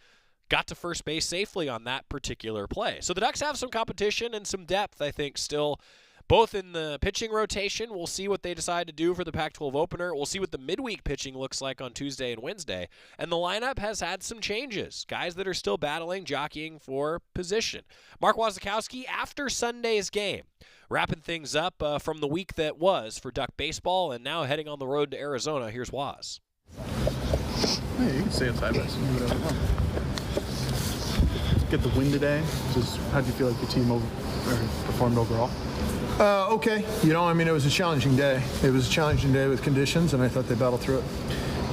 got to first base safely on that particular play. So the Ducks have some competition and some depth, I think, still both in the pitching rotation. We'll see what they decide to do for the Pac-12 opener. We'll see what the midweek pitching looks like on Tuesday and Wednesday. And the lineup has had some changes. Guys that are still battling, jockeying for position. Mark Wasikowski after Sunday's game, wrapping things up from the week that was for Duck baseball, and now heading on the road to Arizona. Here's Waz. Hey, you can stay outside, guys. Get the win today. Just how do you feel like the team performed overall? Okay. You know, I mean, it was a challenging day. It was a challenging day with conditions, and I thought they battled through it.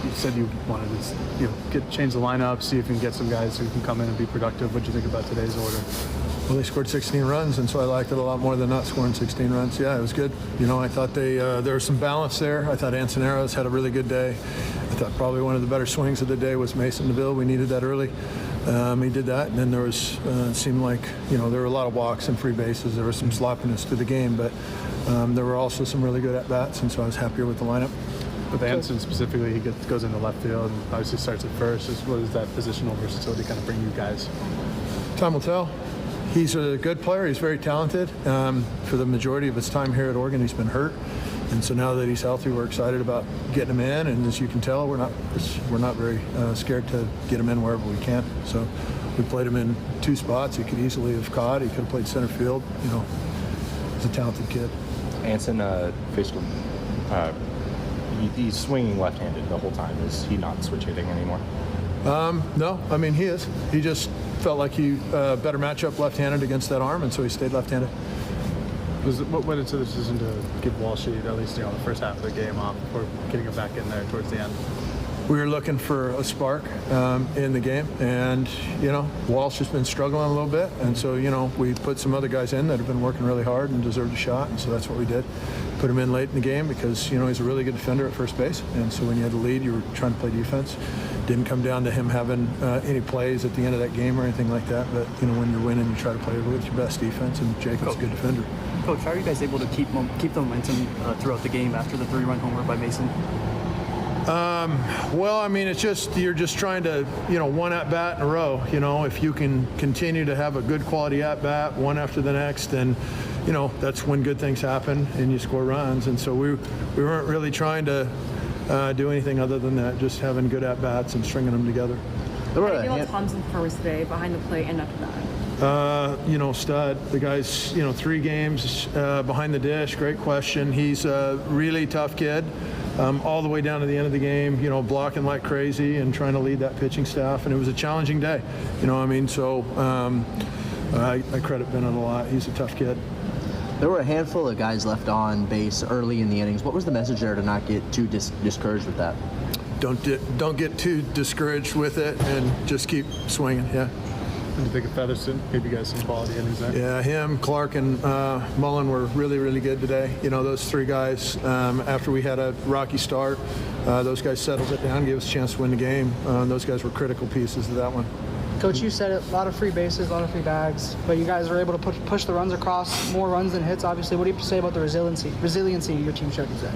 You said you wanted to, change the lineup, see if you can get some guys who can come in and be productive. What do you think about today's order? Well, they scored 16 runs, and so I liked it a lot more than not scoring 16 runs. Yeah, it was good. You know, I thought there was some balance there. I thought Ansoneros had a really good day. I thought probably one of the better swings of the day was Mason DeVille. We needed that early. He did that, and then there was, it seemed like, there were a lot of walks and free bases. There was some sloppiness to the game, but there were also some really good at-bats, and so I was happier with the lineup. With Anson specifically, he goes into left field and obviously starts at first. What does that positional versatility kind of bring you guys? Time will tell. He's a good player. He's very talented. For the majority of his time here at Oregon, he's been hurt. And so now that he's healthy, we're excited about getting him in. And as you can tell, we're not very scared to get him in wherever we can. So we played him in 2 spots. He could easily have caught. He could have played center field. He's a talented kid. Anson faced him. He's swinging left-handed the whole time. Is he not switch hitting anymore? No, I mean, he is. He just felt like he better matchup left-handed against that arm, and so he stayed left-handed. What went into the decision to give Walsh at least the first half of the game off before getting him back in there towards the end? We were looking for a spark in the game, and Walsh has been struggling a little bit, and so we put some other guys in that have been working really hard and deserved a shot, and so that's what we did. Put him in late in the game because he's a really good defender at first base, and so when you had the lead, you were trying to play defense. Didn't come down to him having any plays at the end of that game or anything like that, but when you're winning, you try to play with your best defense, and Jacob's a good defender. Coach, how are you guys able to keep the momentum throughout the game after the 3-run homer by Mason? Well, I mean, you're just trying to, one at-bat in a row. If you can continue to have a good quality at-bat, one after the next, then, that's when good things happen and you score runs. And so we weren't really trying to do anything other than that, just having good at-bats and stringing them together. How do you feel Thompson's performance today behind the plate and after that? Stud. The guy's, 3 games behind the dish. Great question. He's a really tough kid. All the way down to the end of the game, blocking like crazy and trying to lead that pitching staff. And it was a challenging day, so I credit Bennett a lot. He's a tough kid. There were a handful of guys left on base early in the innings. What was the message there to not get too discouraged with that? Don't get too discouraged with it and just keep swinging, yeah. What do you think of Featherston? Gave you guys some quality innings there. Yeah, him, Clark, and Mullen were really, really good today. Those 3 guys, after we had a rocky start, those guys settled it down, gave us a chance to win the game. Those guys were critical pieces of that one. Coach, you said it, a lot of free bases, a lot of free bags, but you guys were able to push the runs across, more runs than hits, obviously. What do you say about the resiliency your team showed today?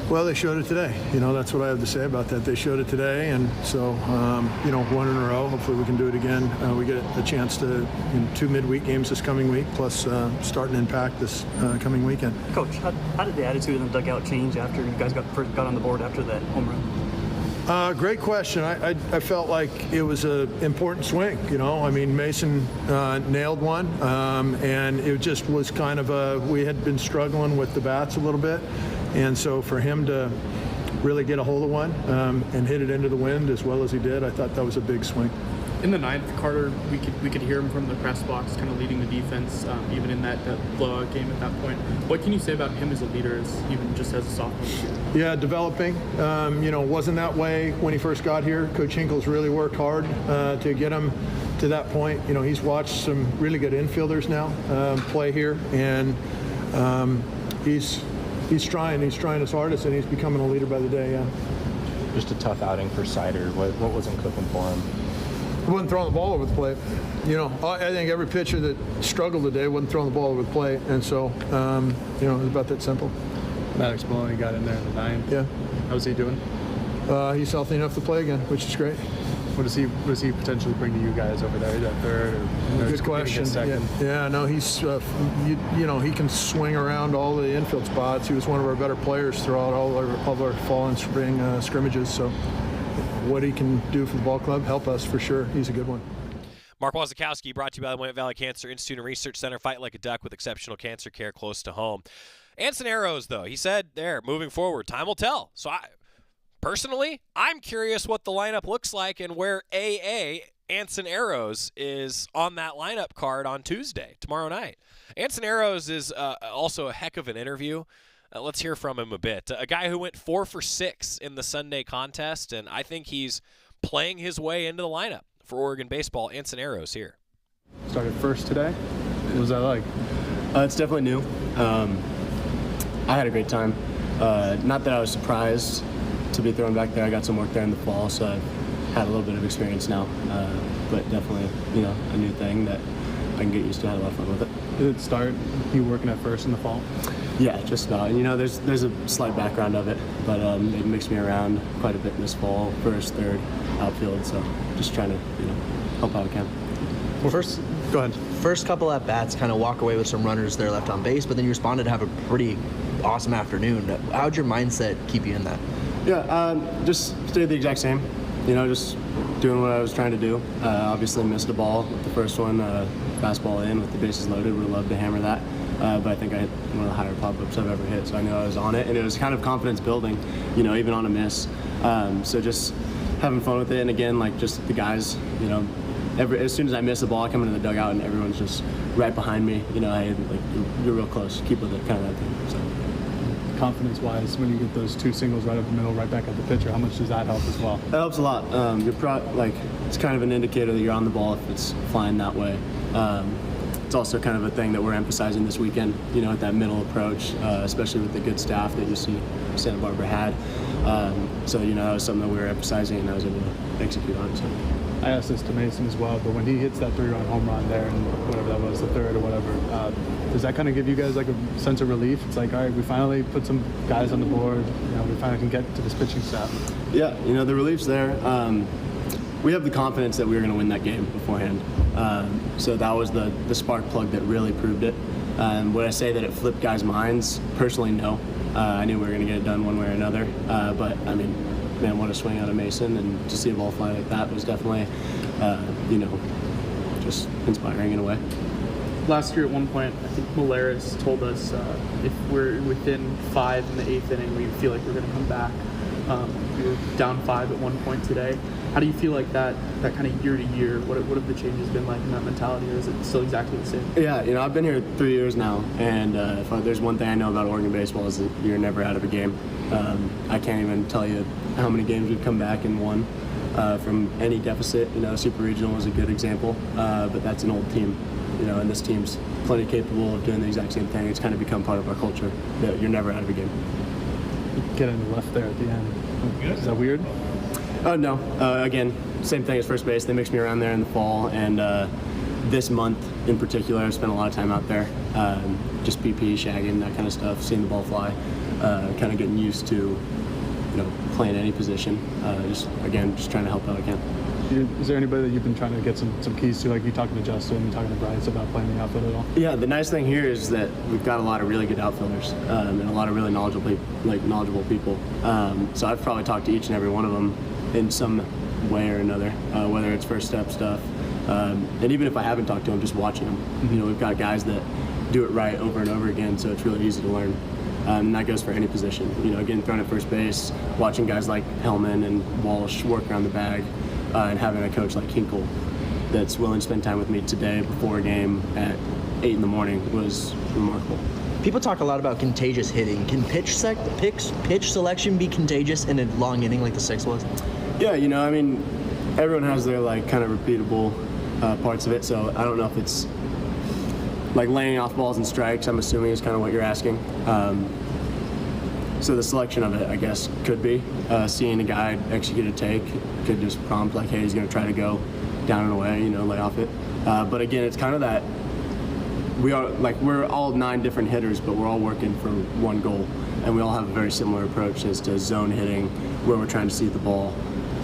Well, they showed it today. That's what I have to say about that. They showed it today, and so, 1 in a row. Hopefully we can do it again. We get a chance to, 2 midweek games this coming week, plus starting Impact this coming weekend. Coach, how did the attitude in the dugout change after you guys got on the board after that home run? Great question. I felt like it was an important swing. I mean, Mason nailed one, and it just was kind of we had been struggling with the bats a little bit, and so for him to really get a hold of one and hit it into the wind as well as he did, I thought that was a big swing. In the ninth, Carter, we could hear him from the press box, kind of leading the defense, even in that blowout game at that point. What can you say about him as a leader, even just as a sophomore? Yeah, developing. Wasn't that way when he first got here. Coach Hinkle's really worked hard to get him to that point. He's watched some really good infielders now play here, and he's trying his hardest, and he's becoming a leader by the day. Yeah. Just a tough outing for Sider. What wasn't cooking for him? He wasn't throwing the ball over the plate. I think every pitcher that struggled today wasn't throwing the ball over the plate, and so it was about that simple. Maddox Maloney got in there in the ninth. Yeah. How's he doing? He's healthy enough to play again, which is great. What does he potentially bring to you guys over there? That third or good question. Yeah, no, he's he can swing around all the infield spots. He was one of our better players throughout all of our fall and spring scrimmages. So what he can do for the ball club, help us for sure. He's a good one. Mark Wasikowski, brought to you by the Willamette Valley Cancer Institute and Research Center. Fight like a duck with exceptional cancer care close to home. Anson Arrows, though, he said moving forward, time will tell. So personally, I'm curious what the lineup looks like and where Anson Arrows is on that lineup card on Tuesday, tomorrow night. Anson Arrows is also a heck of an interview. Let's hear from him a bit. A guy who went 4 for 6 in the Sunday contest, and I think he's playing his way into the lineup for Oregon baseball. Anson Arrows here. Started first today. What was that like? It's definitely new. I had a great time. Not that I was surprised to be thrown back there. I got some work there in the fall, so I've had a little bit of experience now. But definitely, a new thing that I can get used to. I had a lot of fun with it. Did it start you working at first in the fall? Yeah, just about. There's a slight background of it, but it mixed me around quite a bit in this fall, first, third, outfield. So just trying to, help out again. Well, first, go ahead. First couple at bats, kind of walk away with some runners there left on base, but then you responded to have a pretty awesome afternoon. How'd your mindset keep you in that? Yeah, just stayed the exact same. Just doing what I was trying to do. Obviously missed a ball with the first one, fastball in with the bases loaded. Would have loved to hammer that. But I think I hit one of the higher pop-ups I've ever hit, so I knew I was on it. And it was kind of confidence building, even on a miss. So just having fun with it. And again, just the guys, as soon as I miss the ball, I come into the dugout and everyone's just right behind me. Hey, you're real close. Keep with it, kind of that thing. So. Confidence-wise, when you get those 2 singles right up the middle, right back at the pitcher, how much does that help as well? That helps a lot. It's kind of an indicator that you're on the ball if it's flying that way. It's also kind of a thing that we're emphasizing this weekend, at that middle approach, especially with the good staff that you see Santa Barbara had. So that was something that we were emphasizing, and I was able to execute on it. So. I asked this to Mason as well, but when he hits that 3-run home run there, and whatever that was, the third or whatever, does that kind of give you guys a sense of relief? It's like, all right, we finally put some guys on the board. We finally can get to this pitching staff. Yeah, the relief's there. We have the confidence that we were going to win that game beforehand. So that was the spark plug that really proved it. Would I say that it flipped guys' minds? Personally, no. I knew we were going to get it done one way or another. But, man, what a swing out of Mason. And to see a ball fly like that was definitely, just inspiring in a way. Last year at one point, I think Malaris told us if we're within 5 in the 8th inning, we feel like we're going to come back. We were down 5 at one point today. How do you feel like that kind of year to year? What have the changes been like in that mentality, or is it still exactly the same? Yeah, I've been here 3 years now, and if there's one thing I know about Oregon baseball is that you're never out of a game. I can't even tell you how many games we've come back and won from any deficit. Super Regional is a good example, but that's an old team. And this team's plenty capable of doing the exact same thing. It's kind of become part of our culture. You're never out of a game. Get in the left there at the end. Is that weird? Oh, no. Again, same thing as first base. They mixed me around there in the fall, and this month in particular, I've spent a lot of time out there, just PP, shagging, that kind of stuff, seeing the ball fly, kind of getting used to, playing any position. Just trying to help out again. Is there anybody that you've been trying to get some keys to? Like you talking to Justin, you talking to Bryce about playing the outfield at all? Yeah, the nice thing here is that we've got a lot of really good outfielders and a lot of really knowledgeable people. So I've probably talked to each and every one of them in some way or another, whether it's first step stuff. And even if I haven't talked to them, just watching them. You know, we've got guys that do it right over and over again, so it's really easy to learn. And that goes for any position. You know, getting thrown at first base, watching guys like Hellman and Walsh work around the bag, and having a coach like Hinkle that's willing to spend time with me today before a game at 8 in the morning was remarkable. People talk a lot about contagious hitting. Can pitch selection be contagious in a long inning like the 6 was? Yeah, you know, I mean, everyone has their like kind of repeatable parts of it, so I don't know if it's like laying off balls and strikes, I'm assuming is kind of what you're asking. So the selection of it, I guess, could be. Seeing a guy execute a take could just prompt like, hey, he's going to try to go down and away, you know, lay off it. But again, it's kind of that we're all 9 different hitters, but we're all working for one goal, and we all have a very similar approach as to zone hitting, where we're trying to see the ball,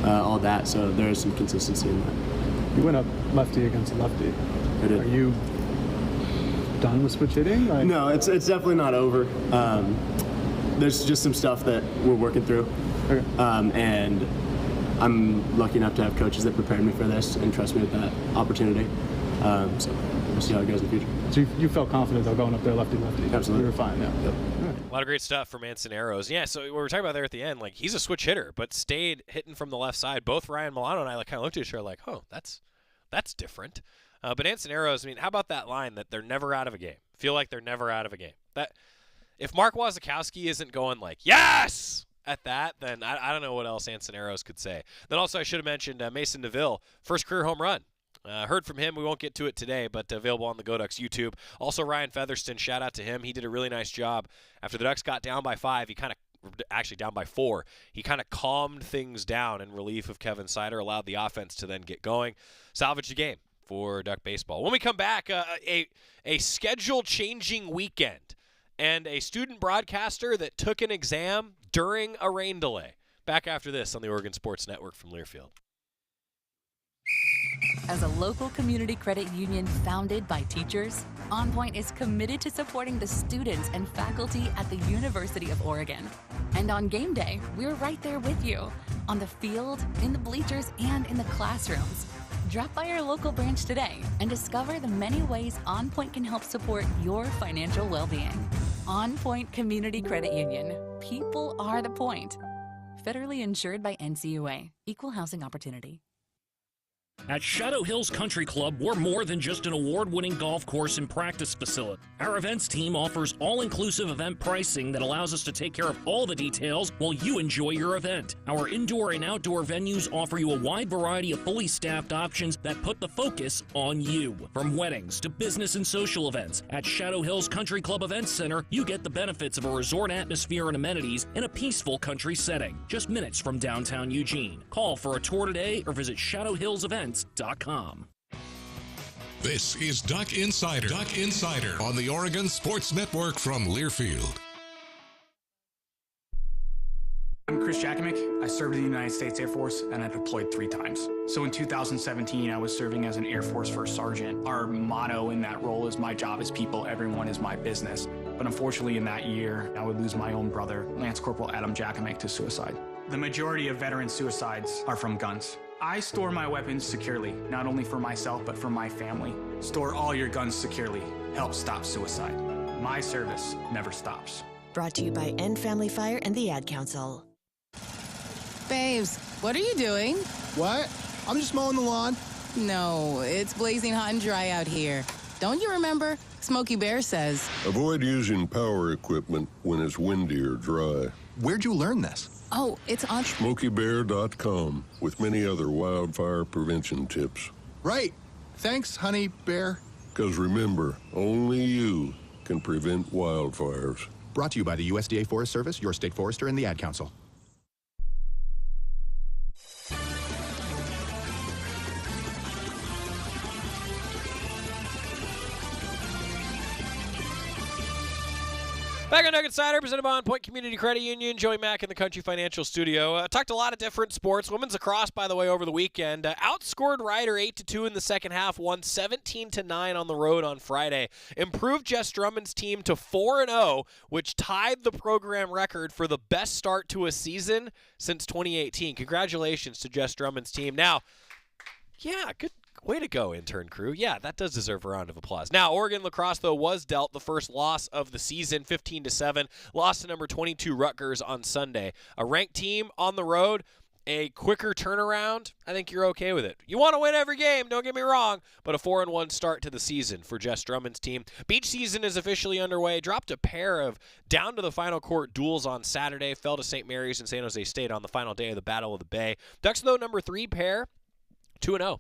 all that. So there is some consistency in that. You went up lefty against lefty. I did. Are you done with switch hitting? Like... No, it's definitely not over. There's just some stuff that we're working through, okay. And I'm lucky enough to have coaches that prepared me for this and trust me with that opportunity. So we'll see how it goes in the future. So you felt confident though going up there lefty? Absolutely. You were fine, yeah. Yep. A lot of great stuff from Mansoneros. Yeah, so we were talking about there at the end, like he's a switch hitter, but stayed hitting from the left side. Both Ryan Milano and I like kind of looked at each other like, oh, that's different. But Mansoneros, I mean, how about that line that they're never out of a game? Feel like they're never out of a game. That if Mark Wasikowski isn't going like, yes! At that, then I don't know what else Mansoneros could say. Then also I should have mentioned Mason DeVille, first career home run. Heard from him. We won't get to it today, but available on the Go Ducks YouTube. Also, Ryan Featherston, shout out to him. He did a really nice job. After the Ducks got down by 5, actually down by 4, he kind of calmed things down in relief of Kevin Sider, allowed the offense to then get going. Salvaged the game for Duck baseball. When we come back, a schedule-changing weekend and a student broadcaster that took an exam during a rain delay. Back after this on the Oregon Sports Network from Learfield. As a local community credit union founded by teachers, OnPoint is committed to supporting the students and faculty at the University of Oregon. And on game day, we're right there with you, on the field, in the bleachers, and in the classrooms. Drop by our local branch today and discover the many ways OnPoint can help support your financial well-being. OnPoint Community Credit Union. People are the point. Federally insured by NCUA. Equal housing opportunity. At Shadow Hills Country Club, we're more than just an award-winning golf course and practice facility. Our events team offers all-inclusive event pricing that allows us to take care of all the details while you enjoy your event. Our indoor and outdoor venues offer you a wide variety of fully staffed options that put the focus on you. From weddings to business and social events, at Shadow Hills Country Club Events Center, you get the benefits of a resort atmosphere and amenities in a peaceful country setting, just minutes from downtown Eugene. Call for a tour today or visit shadowhillsevents.com. This is Duck Insider. Duck Insider on the Oregon Sports Network from Learfield. I'm Chris Jakovic. I served in the United States Air Force and I deployed 3 times. So in 2017, I was serving as an Air Force First Sergeant. Our motto in that role is my job is people, everyone is my business. But unfortunately in that year, I would lose my own brother, Lance Corporal Adam Jakovic, to suicide. The majority of veteran suicides are from guns. I store my weapons securely, not only for myself, but for my family. Store all your guns securely. Help stop suicide. My service never stops. Brought to you by End Family Fire and the Ad Council. Babes, what are you doing? What? I'm just mowing the lawn. No, it's blazing hot and dry out here. Don't you remember? Smokey Bear says. Avoid using power equipment when it's windy or dry. Where'd you learn this? Oh, it's on SmokeyBear.com with many other wildfire prevention tips. Right. Thanks, Honey Bear. Because remember, only you can prevent wildfires. Brought to you by the USDA Forest Service, your state forester, and the Ad Council. Back on Duck Insider, presented by OnPoint Community Credit Union. Joey Mack in the Country Financial Studio. Talked a lot of different sports. Women's lacrosse, by the way, over the weekend. Outscored Ryder 8-2 in the second half. Won 17-9 on the road on Friday. Improved Jess Drummond's team to 4-0, which tied the program record for the best start to a season since 2018. Congratulations to Jess Drummond's team. Now, yeah, good. Way to go, intern crew. Yeah, that does deserve a round of applause. Now, Oregon lacrosse, though, was dealt the first loss of the season, 15-7. Lost to number 22 Rutgers on Sunday. A ranked team on the road, a quicker turnaround. I think you're okay with it. You want to win every game, don't get me wrong, but a 4-1 start to the season for Jess Drummond's team. Beach season is officially underway. Dropped a pair of down to the final court duels on Saturday. Fell to St. Mary's and San Jose State on the final day of the Battle of the Bay. Ducks, though, number 3 pair, 2-0.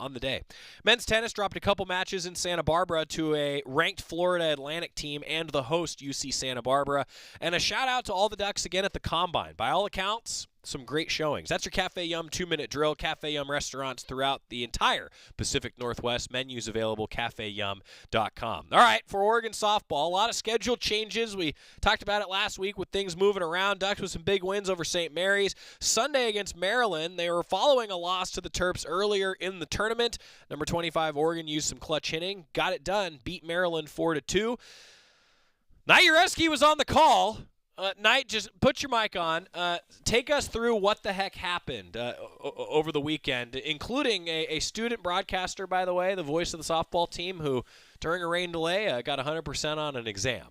On the day. Men's tennis dropped a couple matches in Santa Barbara to a ranked Florida Atlantic team and the host UC Santa Barbara. And a shout out to all the Ducks again at the Combine. By all accounts, some great showings. That's your Cafe Yum 2-minute drill. Cafe Yum restaurants throughout the entire Pacific Northwest. Menus available, cafeyum.com. All right, for Oregon softball, a lot of schedule changes. We talked about it last week with things moving around. Ducks with some big wins over St. Mary's. Sunday against Maryland, they were following a loss to the Terps earlier in the tournament. Number 25 Oregon used some clutch hitting. Got it done. Beat Maryland 4-2. Knight Ureski was on the call. Knight, just put your mic on. Take us through what the heck happened over the weekend, including a student broadcaster, by the way, the voice of the softball team, who, during a rain delay, got 100% on an exam.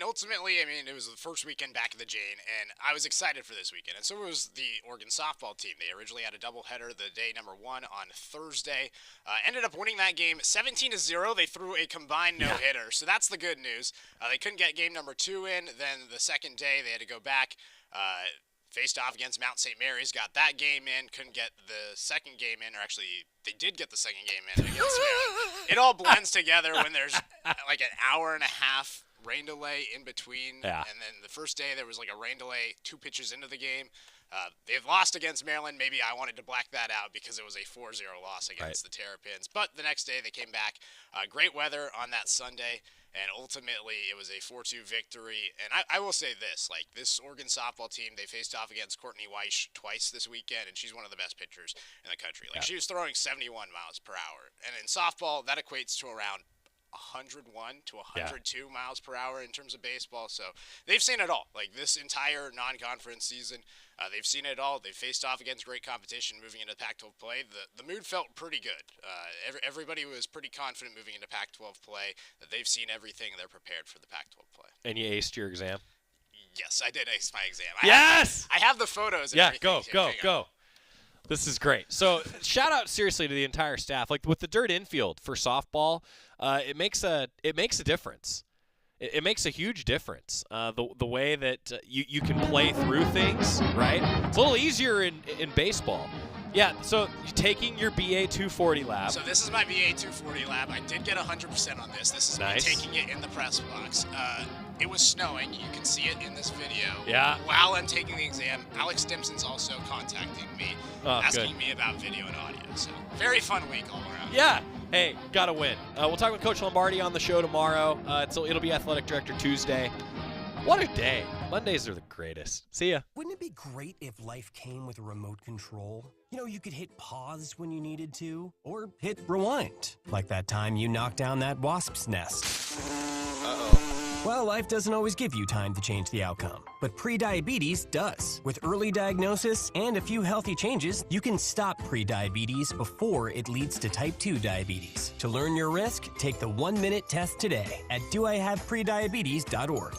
Ultimately, it was the first weekend back at the Jane, and I was excited for this weekend. And so was the Oregon softball team. They originally had a doubleheader the day number 1 on Thursday. Ended up winning that game 17-0. They threw a combined no-hitter, so that's the good news. They couldn't get game number 2 in. Then the second day, they had to go back. Faced off against Mount St. Mary's, got that game in, couldn't get the second game in, or actually, they did get the second game in against Maryland. It all blends together when there's like an hour and a half rain delay in between, and then the first day there was like a rain delay 2 pitches into the game. They've lost against Maryland. Maybe I wanted to black that out because it was a 4-0 loss against the Terrapins. But the next day they came back. Great weather on that Sunday, and ultimately it was a 4-2 victory. And I will say this, like this Oregon softball team, they faced off against Courtney Weish twice this weekend, and she's one of the best pitchers in the country. Like she was throwing 71 miles per hour. And in softball, that equates to around 101 to 102 miles per hour in terms of baseball. So they've seen it all. Like this entire non-conference season, they've seen it all. They've faced off against great competition moving into Pac-12 play. The mood felt pretty good. Everybody was pretty confident moving into Pac-12 play that they've seen everything and they're prepared for the Pac-12 play. And you aced your exam? Yes, I did ace my exam. I have the photos and everything. Go. This is great. So shout out seriously to the entire staff. Like with the dirt infield for softball, it makes a difference. It makes a huge difference. The way that you can play through things, right? It's a little easier in baseball. Yeah, so you're taking your BA 240 lab. So this is my BA 240 lab. I did get 100% on this. This is me taking it in the press box. It was snowing. You can see it in this video. Yeah. While I'm taking the exam, Alex Stimson's also contacting me, asking me about video and audio. So very fun week all around. Yeah. Hey, gotta win. We'll talk with Coach Lombardi on the show tomorrow. It'll be Athletic Director Tuesday. What a day. Mondays are the greatest. See ya. Wouldn't it be great if life came with a remote control? You know, you could hit pause when you needed to, or hit rewind, like that time you knocked down that wasp's nest. Uh-oh. Well, life doesn't always give you time to change the outcome, but prediabetes does. With early diagnosis and a few healthy changes, you can stop prediabetes before it leads to type 2 diabetes. To learn your risk, take the 1-minute test today at doihaveprediabetes.org.